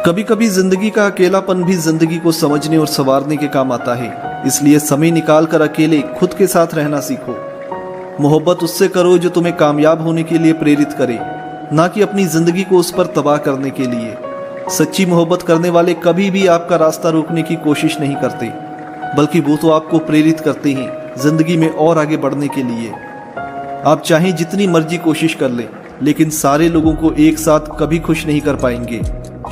कभी कभी जिंदगी का अकेलापन भी जिंदगी को समझने और संवारने के काम आता है। इसलिए समय निकाल कर अकेले खुद के साथ रहना सीखो। मोहब्बत उससे करो जो तुम्हें कामयाब होने के लिए प्रेरित करे, ना कि अपनी जिंदगी को उस पर तबाह करने के लिए। सच्ची मोहब्बत करने वाले कभी भी आपका रास्ता रोकने की कोशिश नहीं करते, बल्कि वो तो आपको प्रेरित करते हैं जिंदगी में और आगे बढ़ने के लिए। आप चाहें जितनी मर्जी कोशिश कर लें, लेकिन सारे लोगों को एक साथ कभी खुश नहीं कर पाएंगे।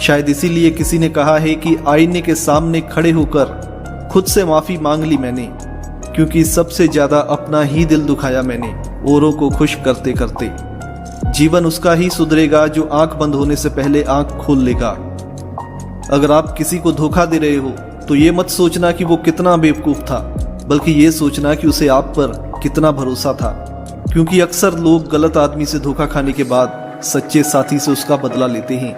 शायद इसीलिए किसी ने कहा है कि आईने के सामने खड़े होकर खुद से माफी मांग ली मैंने, क्योंकि सबसे ज्यादा अपना ही दिल दुखाया मैंने औरों को खुश करते करते। जीवन उसका ही सुधरेगा जो आंख बंद होने से पहले आंख खोल लेगा। अगर आप किसी को धोखा दे रहे हो तो ये मत सोचना कि वो कितना बेवकूफ था, बल्कि ये सोचना कि उसे आप पर कितना भरोसा था। क्योंकि अक्सर लोग गलत आदमी से धोखा खाने के बाद सच्चे साथी से उसका बदला लेते हैं।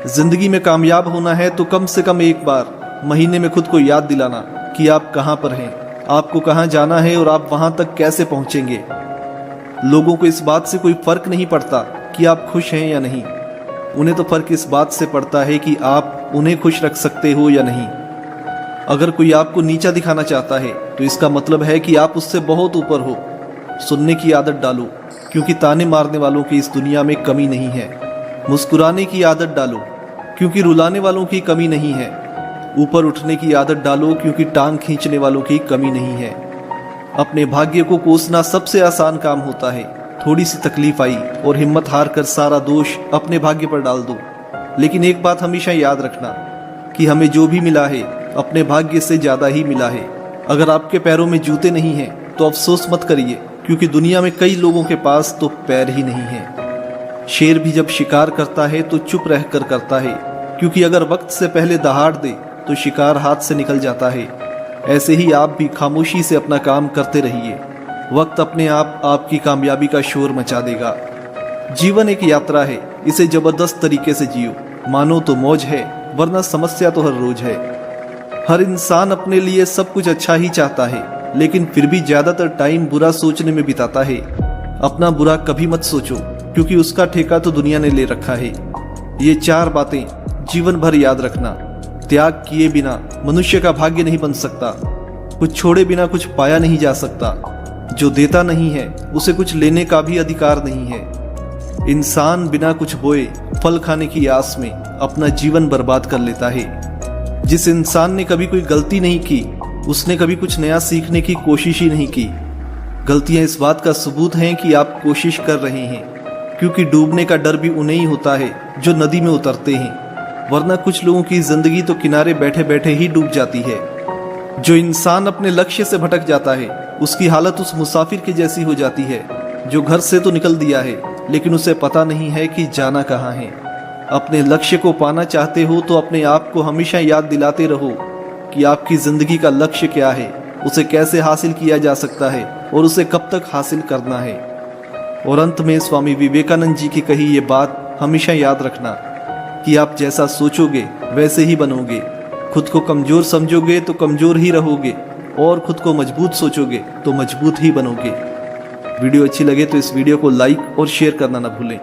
जिंदगी में कामयाब होना है तो कम से कम एक बार महीने में खुद को याद दिलाना कि आप कहाँ पर हैं, आपको कहाँ जाना है और आप वहां तक कैसे पहुंचेंगे। लोगों को इस बात से कोई फर्क नहीं पड़ता कि आप खुश हैं या नहीं, उन्हें तो फर्क इस बात से पड़ता है कि आप उन्हें खुश रख सकते हो या नहीं। अगर कोई आपको नीचा दिखाना चाहता है तो इसका मतलब है कि आप उससे बहुत ऊपर हो। सुनने की आदत डालो, क्योंकि ताने मारने वालों की इस दुनिया में कमी नहीं है। मुस्कुराने की आदत डालो, क्योंकि रुलाने वालों की कमी नहीं है। ऊपर उठने की आदत डालो, क्योंकि टांग खींचने वालों की कमी नहीं है। अपने भाग्य को कोसना सबसे आसान काम होता है। थोड़ी सी तकलीफ आई और हिम्मत हार कर सारा दोष अपने भाग्य पर डाल दो। लेकिन एक बात हमेशा याद रखना कि हमें जो भी मिला है अपने भाग्य से ज्यादा ही मिला है। अगर आपके पैरों में जूते नहीं हैं तो अफसोस मत करिए, क्योंकि दुनिया में कई लोगों के पास तो पैर ही नहीं है। शेर भी जब शिकार करता है तो चुप रहकर करता है, क्योंकि अगर वक्त से पहले दहाड़ दे तो शिकार हाथ से निकल जाता है। ऐसे ही आप भी खामोशी से अपना काम करते रहिए। वक्त अपने आप आपकी कामयाबी का शोर मचा देगा। जीवन एक यात्रा है, इसे जबरदस्त तरीके से जियो। मानो तो मौज है, वरना समस्या तो हर रोज है। हर इंसान अपने लिए सब कुछ अच्छा ही चाहता है, लेकिन फिर भी ज्यादातर टाइम बुरा सोचने में बिताता है। अपना बुरा कभी मत सोचो, क्योंकि उसका ठेका तो दुनिया ने ले रखा है। ये 4 बातें जीवन भर याद रखना। त्याग किए बिना मनुष्य का भाग्य नहीं बन सकता। कुछ छोड़े बिना कुछ पाया नहीं जा सकता। जो देता नहीं है उसे कुछ लेने का भी अधिकार नहीं है। इंसान बिना कुछ बोए फल खाने की आस में अपना जीवन बर्बाद कर लेता है। जिस इंसान ने कभी कोई गलती नहीं की, उसने कभी कुछ नया सीखने की कोशिश ही नहीं की। गलतियां इस बात का सबूत हैं कि आप कोशिश कर रहे हैं, क्योंकि डूबने का डर भी उन्हें ही होता है जो नदी में उतरते हैं। वरना कुछ लोगों की जिंदगी तो किनारे बैठे बैठे ही डूब जाती है। जो इंसान अपने लक्ष्य से भटक जाता है, उसकी हालत उस मुसाफिर की जैसी हो जाती है जो घर से तो निकल दिया है, लेकिन उसे पता नहीं है कि जाना कहाँ है। अपने लक्ष्य को पाना चाहते हो तो अपने आप को हमेशा याद दिलाते रहो कि आपकी जिंदगी का लक्ष्य क्या है, उसे कैसे हासिल किया जा सकता है और उसे कब तक हासिल करना है। और अंत में स्वामी विवेकानंद जी की कही ये बात हमेशा याद रखना कि आप जैसा सोचोगे वैसे ही बनोगे। खुद को कमजोर समझोगे तो कमजोर ही रहोगे, और खुद को मजबूत सोचोगे तो मजबूत ही बनोगे। वीडियो अच्छी लगे तो इस वीडियो को लाइक और शेयर करना ना भूलें।